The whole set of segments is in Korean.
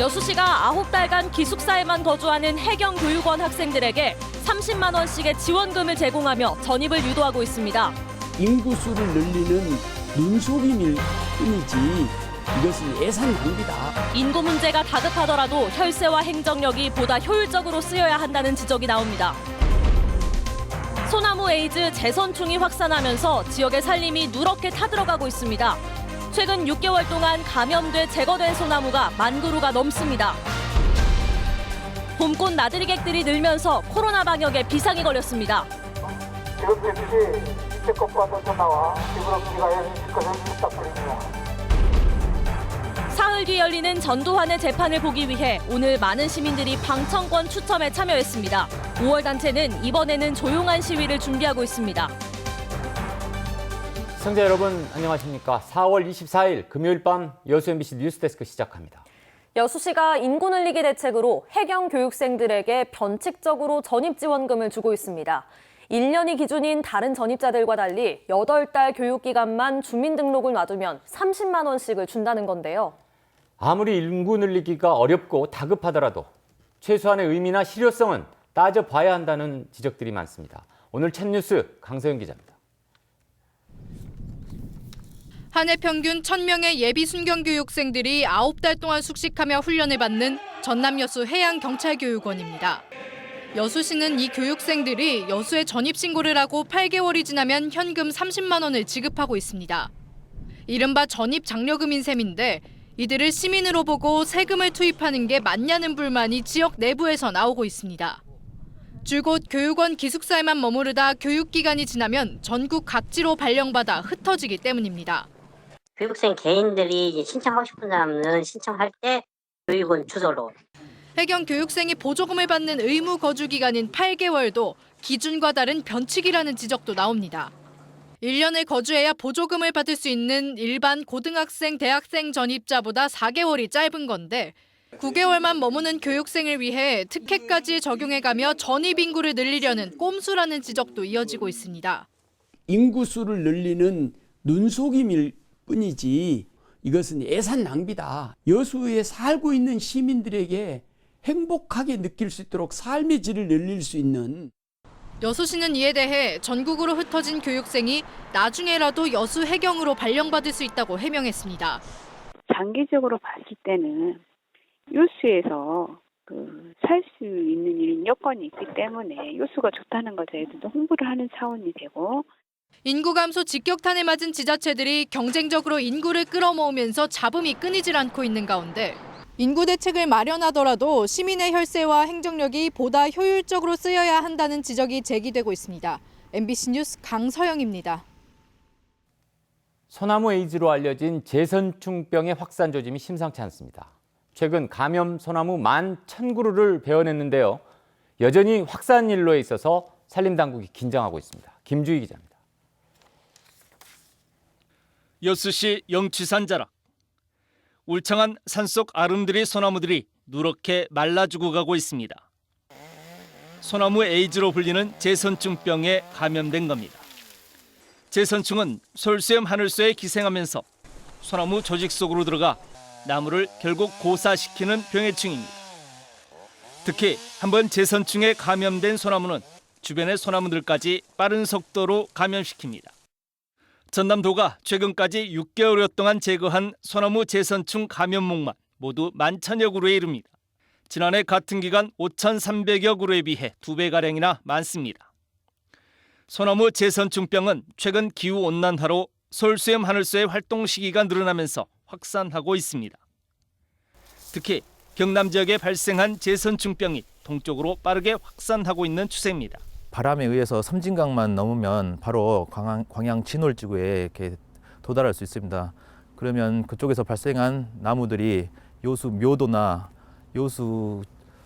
여수시가 9달간 기숙사에만 거주하는 해경교육원 학생들에게 30만 원씩의 지원금을 제공하며 전입을 유도하고 있습니다. 인구수를 늘리는 눈속임일 뿐이지 이것은 예산 낭비다. 인구 문제가 다급하더라도 혈세와 행정력이 보다 효율적으로 쓰여야 한다는 지적이 나옵니다. 소나무 에이즈 재선충이 확산하면서 지역의 살림이 누렇게 타들어가고 있습니다. 최근 6개월 동안 감염돼 제거된 소나무가 10,000그루가 넘습니다. 봄꽃 나들이객들이 늘면서 코로나 방역에 비상이 걸렸습니다. 지금 즉시 이태권과 전화와 지구럽지가 열릴 것을 부탁드립니다. 사흘 뒤 열리는 전두환의 재판을 보기 위해 오늘 많은 시민들이 방청권 추첨에 참여했습니다. 5월 단체는 이번에는 조용한 시위를 준비하고 있습니다. 시청자 여러분 안녕하십니까. 4월 24일 금요일 밤 여수 MBC 뉴스데스크 시작합니다. 여수시가 인구 늘리기 대책으로 해경 교육생들에게 변칙적으로 전입지원금을 주고 있습니다. 1년이 기준인 다른 전입자들과 달리 8달 교육기간만 주민등록을 놔두면 30만 원씩을 준다는 건데요. 아무리 인구 늘리기가 어렵고 다급하더라도 최소한의 의미나 실효성은 따져봐야 한다는 지적들이 많습니다. 오늘 첫 뉴스 강서영 기자입니다. 한 해 평균 1,000명의 예비 순경교육생들이 9달 동안 숙식하며 훈련을 받는 전남 여수 해양경찰교육원입니다. 여수시는 이 교육생들이 여수에 전입신고를 하고 8개월이 지나면 현금 30만 원을 지급하고 있습니다. 이른바 전입장려금인 셈인데 이들을 시민으로 보고 세금을 투입하는 게 맞냐는 불만이 지역 내부에서 나오고 있습니다. 줄곧 교육원 기숙사에만 머무르다 교육기간이 지나면 전국 각지로 발령받아 흩어지기 때문입니다. 교육생 개인들이 신청하고 싶은 사람은 신청할 때 교육원 주소로. 해경 교육생이 보조금을 받는 의무 거주 기간인 8개월도 기준과 다른 변칙이라는 지적도 나옵니다. 1년을 거주해야 보조금을 받을 수 있는 일반 고등학생, 대학생 전입자보다 4개월이 짧은 건데 9개월만 머무는 교육생을 위해 특혜까지 적용해가며 전입 인구를 늘리려는 꼼수라는 지적도 이어지고 있습니다. 인구수를 늘리는 눈속임일 뿐이지 이것은 예산 낭비다. 여수에 살고 있는 시민들에게 행복하게 느낄 수 있도록 삶의 질을 늘릴 수 있는. 여수시는 이에 대해 전국으로 흩어진 교육생이 나중에라도 여수 해경으로 발령받을 수 있다고 해명했습니다. 장기적으로 봤을 때는 여수에서 살 수 있는 여건이 있기 때문에 여수가 좋다는 걸 저희들도 홍보를 하는 차원이 되고, 인구 감소 직격탄을 맞은 지자체들이 경쟁적으로 인구를 끌어모으면서 잡음이 끊이질 않고 있는 가운데 인구 대책을 마련하더라도 시민의 혈세와 행정력이 보다 효율적으로 쓰여야 한다는 지적이 제기되고 있습니다. MBC 뉴스 강서영입니다. 소나무 에이즈로 알려진 재선충병의 확산 조짐이 심상치 않습니다. 최근 감염 소나무 11,000그루를 베어냈는데요. 여전히 확산 일로에 있어서 산림당국이 긴장하고 있습니다. 김주희 기자입니다. 여수시 영취산 자락. 울창한 산속 아름드리 소나무들이 누렇게 말라 죽어가고 있습니다. 소나무 에이즈로 불리는 재선충병에 감염된 겁니다. 재선충은 솔수염 하늘소에 기생하면서 소나무 조직 속으로 들어가 나무를 결국 고사시키는 병해충입니다. 특히 한번 재선충에 감염된 소나무는 주변의 소나무들까지 빠른 속도로 감염시킵니다. 전남도가 최근까지 6개월여 동안 제거한 소나무 재선충 감염목만 모두 11,000여 그루에 이릅니다. 지난해 같은 기간 5,300여 그루에 비해 2배가량이나 많습니다. 소나무 재선충병은 최근 기후온난화로 솔수염 하늘소의 활동 시기가 늘어나면서 확산하고 있습니다. 특히 경남 지역에 발생한 재선충병이 동쪽으로 빠르게 확산하고 있는 추세입니다. 바람에 의해서 섬진강만 넘으면 바로 광양 진월지구에 이렇게 도달할 수 있습니다. 그러면 그쪽에서 발생한 나무들이 여수 묘도나 여수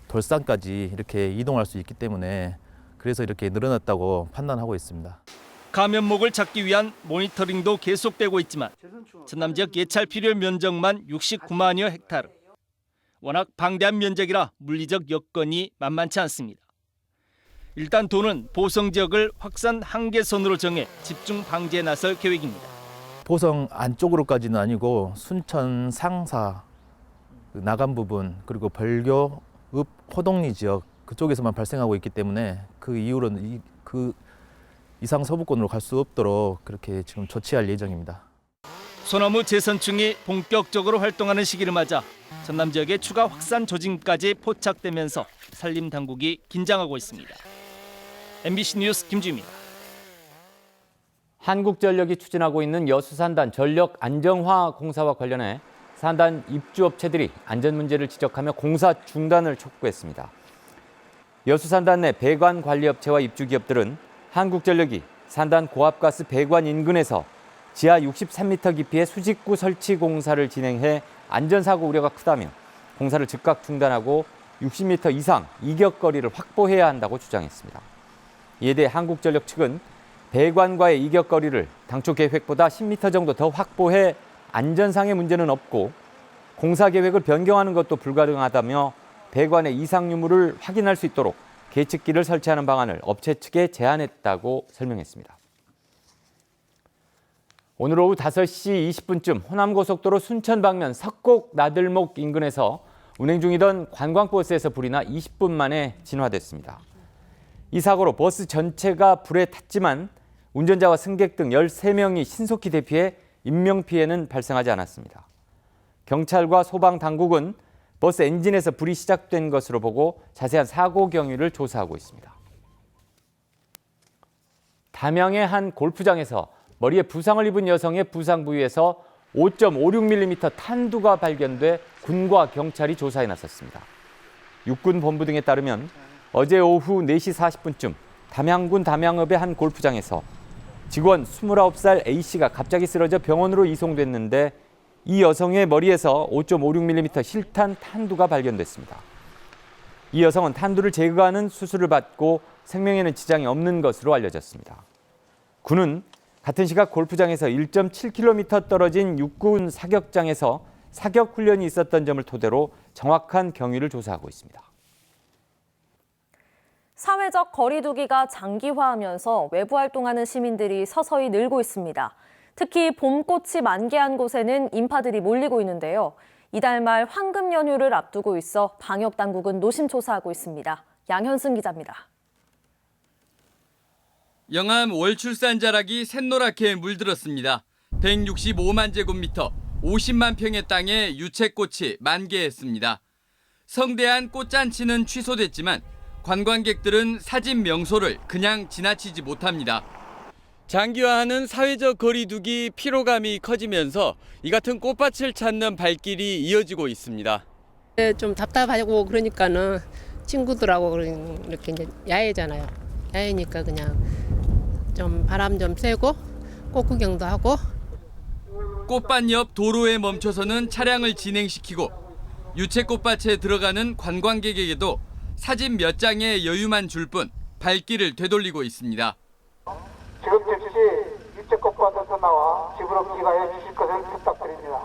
돌산까지 이렇게 이동할 수 있기 때문에 그래서 이렇게 늘어났다고 판단하고 있습니다. 감염목을 잡기 위한 모니터링도 계속되고 있지만 전남 지역 예찰 필요 면적만 69만여 헥타르. 워낙 방대한 면적이라 물리적 여건이 만만치 않습니다. 일단 도는 보성 지역을 확산 한계선으로 정해 집중 방지에 나설 계획입니다. 보성 안쪽으로까지는 아니고 순천, 상사 나간 부분 그리고 벌교, 읍, 호동리 지역 그쪽에서만 발생하고 있기 때문에 그 이후로는 그 이상 서부권으로 갈 수 없도록 그렇게 지금 조치할 예정입니다. 소나무 재선충이 본격적으로 활동하는 시기를 맞아 전남 지역의 추가 확산 조짐까지 포착되면서 산림 당국이 긴장하고 있습니다. MBC 뉴스 김주입니다. 한국전력이 추진하고 있는 여수산단 전력 안정화 공사와 관련해 산단 입주업체들이 안전 문제를 지적하며 공사 중단을 촉구했습니다. 여수산단 내 배관 관리업체와 입주기업들은 한국전력이 산단 고압가스 배관 인근에서 지하 63m 깊이의 수직구 설치 공사를 진행해 안전사고 우려가 크다며 공사를 즉각 중단하고 60m 이상 이격거리를 확보해야 한다고 주장했습니다. 이에 대해 한국전력 측은 배관과의 이격거리를 당초 계획보다 10m 정도 더 확보해 안전상의 문제는 없고 공사 계획을 변경하는 것도 불가능하다며 배관의 이상 유무를 확인할 수 있도록 계측기를 설치하는 방안을 업체 측에 제안했다고 설명했습니다. 오늘 오후 5시 20분쯤 호남고속도로 순천 방면 석곡 나들목 인근에서 운행 중이던 관광버스에서 불이 나 20분 만에 진화됐습니다. 이 사고로 버스 전체가 불에 탔지만 운전자와 승객 등 13명이 신속히 대피해 인명피해는 발생하지 않았습니다. 경찰과 소방당국은 버스 엔진에서 불이 시작된 것으로 보고 자세한 사고 경위를 조사하고 있습니다. 담양의 한 골프장에서 머리에 부상을 입은 여성의 부상 부위에서 5.56mm 탄두가 발견돼 군과 경찰이 조사에 나섰습니다. 육군본부 등에 따르면 어제 오후 4시 40분쯤 담양군 담양읍의 한 골프장에서 직원 29살 A씨가 갑자기 쓰러져 병원으로 이송됐는데 이 여성의 머리에서 5.56mm 실탄 탄두가 발견됐습니다. 이 여성은 탄두를 제거하는 수술을 받고 생명에는 지장이 없는 것으로 알려졌습니다. 군은 같은 시각 골프장에서 1.7km 떨어진 육군 사격장에서 사격 훈련이 있었던 점을 토대로 정확한 경위를 조사하고 있습니다. 사회적 거리 두기가 장기화하면서 외부 활동하는 시민들이 서서히 늘고 있습니다. 특히 봄꽃이 만개한 곳에는 인파들이 몰리고 있는데요. 이달 말 황금 연휴를 앞두고 있어 방역당국은 노심초사하고 있습니다. 양현승 기자입니다. 영암 월출산 자락이 샛노랗게 물들었습니다. 165만 제곱미터, 50만 평의 땅에 유채꽃이 만개했습니다. 성대한 꽃잔치는 취소됐지만 관광객들은 사진 명소를 그냥 지나치지 못합니다. 장기화하는 사회적 거리두기 피로감이 커지면서 이 같은 꽃밭을 찾는 발길이 이어지고 있습니다. 좀 답답하고 그러니까는 친구들하고 이렇게 이제 야외잖아요. 야외니까 그냥 좀 바람 좀 쐬고 꽃 구경도 하고. 꽃밭 옆 도로에 멈춰서는 차량을 진행시키고 유채꽃밭에 들어가는 관광객에게도 사진 몇 장의 여유만 줄 뿐 발길을 되돌리고 있습니다. 지금 즉시 유채꽃밭에서 나와 집으로 귀가해 주실 것을 부탁드립니다.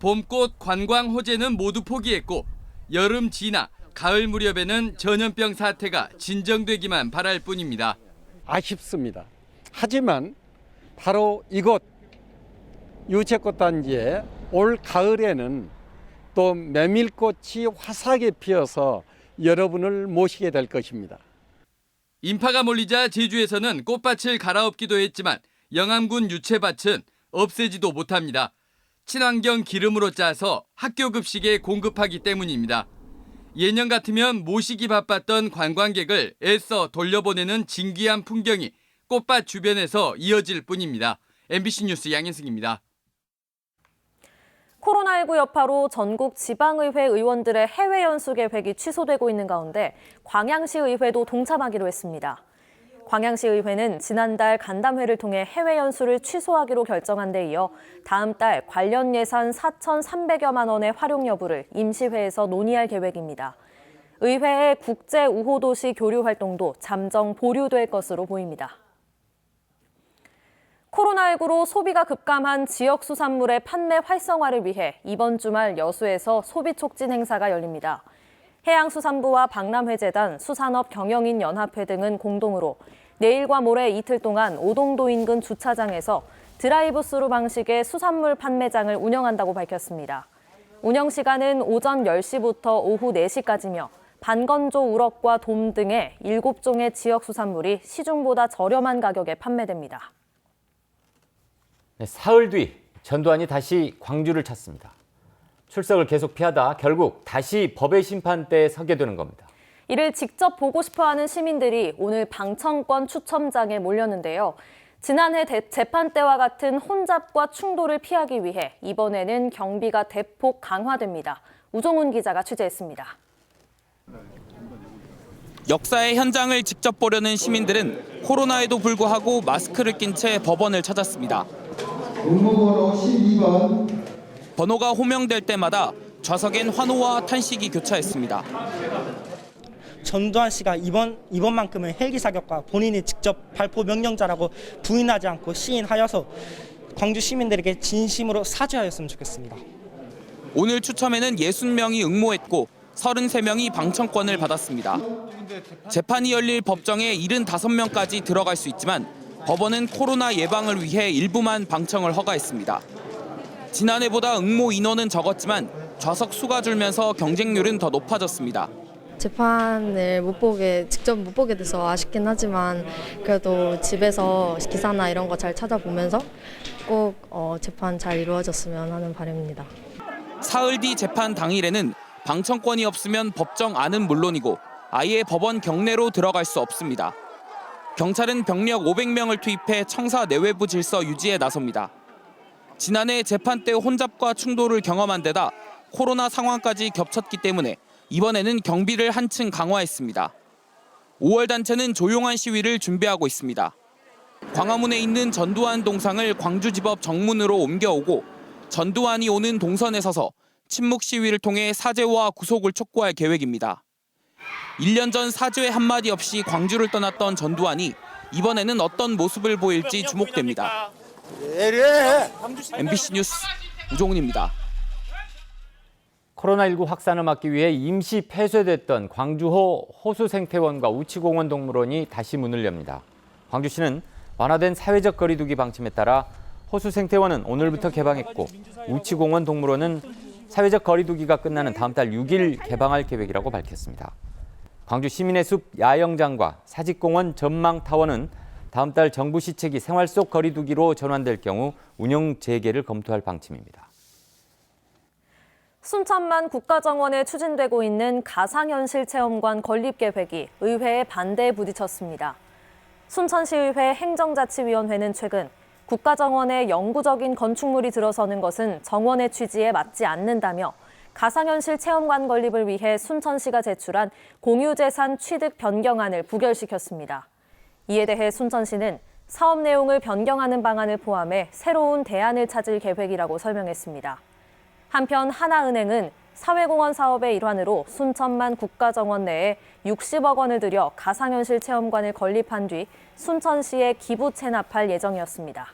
봄꽃 관광 호재는 모두 포기했고 여름 지나 가을 무렵에는 전염병 사태가 진정되기만 바랄 뿐입니다. 아쉽습니다. 하지만 바로 이곳 유채꽃 단지에 올 가을에는 또 메밀꽃이 화사하게 피어서 여러분을 모시게 될 것입니다. 인파가 몰리자 제주에서는 꽃밭을 갈아엎기도 했지만 영암군 유채밭은 없애지도 못합니다. 친환경 기름으로 짜서 학교 급식에 공급하기 때문입니다. 예년 같으면 모시기 바빴던 관광객을 애써 돌려보내는 진귀한 풍경이 꽃밭 주변에서 이어질 뿐입니다. MBC 뉴스 양현승입니다. 코로나19 여파로 전국 지방의회 의원들의 해외 연수 계획이 취소되고 있는 가운데 광양시 의회도 동참하기로 했습니다. 광양시 의회는 지난달 간담회를 통해 해외 연수를 취소하기로 결정한 데 이어 다음 달 관련 예산 4,300여만 원의 활용 여부를 임시회에서 논의할 계획입니다. 의회의 국제 우호도시 교류 활동도 잠정 보류될 것으로 보입니다. 코로나19로 소비가 급감한 지역 수산물의 판매 활성화를 위해 이번 주말 여수에서 소비 촉진 행사가 열립니다. 해양수산부와 박람회재단, 수산업경영인연합회 등은 공동으로 내일과 모레 이틀 동안 오동도 인근 주차장에서 드라이브스루 방식의 수산물 판매장을 운영한다고 밝혔습니다. 운영 시간은 오전 10시부터 오후 4시까지며 반건조 우럭과 돔 등의 7종의 지역 수산물이 시중보다 저렴한 가격에 판매됩니다. 네, 사흘 뒤 전두환이 다시 광주를 찾습니다. 출석을 계속 피하다 결국 다시 법의 심판대에 서게 되는 겁니다. 이를 직접 보고 싶어하는 시민들이 오늘 방청권 추첨장에 몰렸는데요. 지난해 재판 때와 같은 혼잡과 충돌을 피하기 위해 이번에는 경비가 대폭 강화됩니다. 우종훈 기자가 취재했습니다. 역사의 현장을 직접 보려는 시민들은 코로나에도 불구하고 마스크를 낀 채 법원을 찾았습니다. 응모번호 12번. 번호가 호명될 때마다 좌석엔 환호와 탄식이 교차했습니다. 전두환 씨가 이번만큼은 헬기 사격과 본인이 직접 발포 명령자라고 부인하지 않고 시인하여서 광주 시민들에게 진심으로 사죄하였으면 좋겠습니다. 오늘 추첨에는 60명이 응모했고 33명이 방청권을 받았습니다. 재판이 열릴 법정에 75명까지 들어갈 수 있지만 법원은 코로나 예방을 위해 일부만 방청을 허가했습니다. 지난해보다 응모 인원은 적었지만 좌석 수가 줄면서 경쟁률은 더 높아졌습니다. 재판을 직접 못 보게 돼서 아쉽긴 하지만 그래도 집에서 기사나 이런 거 잘 찾아보면서 꼭 재판 잘 이루어졌으면 하는 바람입니다. 사흘 뒤 재판 당일에는 방청권이 없으면 법정 안은 물론이고 아예 법원 경내로 들어갈 수 없습니다. 경찰은 병력 500명을 투입해 청사 내외부 질서 유지에 나섭니다. 지난해 재판 때 혼잡과 충돌을 경험한 데다 코로나 상황까지 겹쳤기 때문에 이번에는 경비를 한층 강화했습니다. 5월 단체는 조용한 시위를 준비하고 있습니다. 광화문에 있는 전두환 동상을 광주지법 정문으로 옮겨오고 전두환이 오는 동선에 서서 침묵 시위를 통해 사죄와 구속을 촉구할 계획입니다. 1년 전 사죄 한마디 없이 광주를 떠났던 전두환이 이번에는 어떤 모습을 보일지 주목됩니다. MBC 뉴스 우종훈입니다. 코로나19 확산을 막기 위해 임시 폐쇄됐던 광주호 호수생태원과 우치공원 동물원이 다시 문을 엽니다. 광주시는 완화된 사회적 거리 두기 방침에 따라 호수생태원은 오늘부터 개방했고 우치공원 동물원은 사회적 거리 두기가 끝나는 다음 달 6일 개방할 계획이라고 밝혔습니다. 광주 시민의 숲 야영장과 사직공원 전망타워는 다음 달 정부 시책이 생활 속 거리 두기로 전환될 경우 운영 재개를 검토할 방침입니다. 순천만 국가정원에 추진되고 있는 가상현실 체험관 건립 계획이 의회의 반대에 부딪혔습니다. 순천시의회 행정자치위원회는 최근 국가정원에 영구적인 건축물이 들어서는 것은 정원의 취지에 맞지 않는다며 가상현실 체험관 건립을 위해 순천시가 제출한 공유재산 취득 변경안을 부결시켰습니다. 이에 대해 순천시는 사업 내용을 변경하는 방안을 포함해 새로운 대안을 찾을 계획이라고 설명했습니다. 한편 하나은행은 사회공헌 사업의 일환으로 순천만 국가정원 내에 60억 원을 들여 가상현실 체험관을 건립한 뒤 순천시에 기부 체납할 예정이었습니다.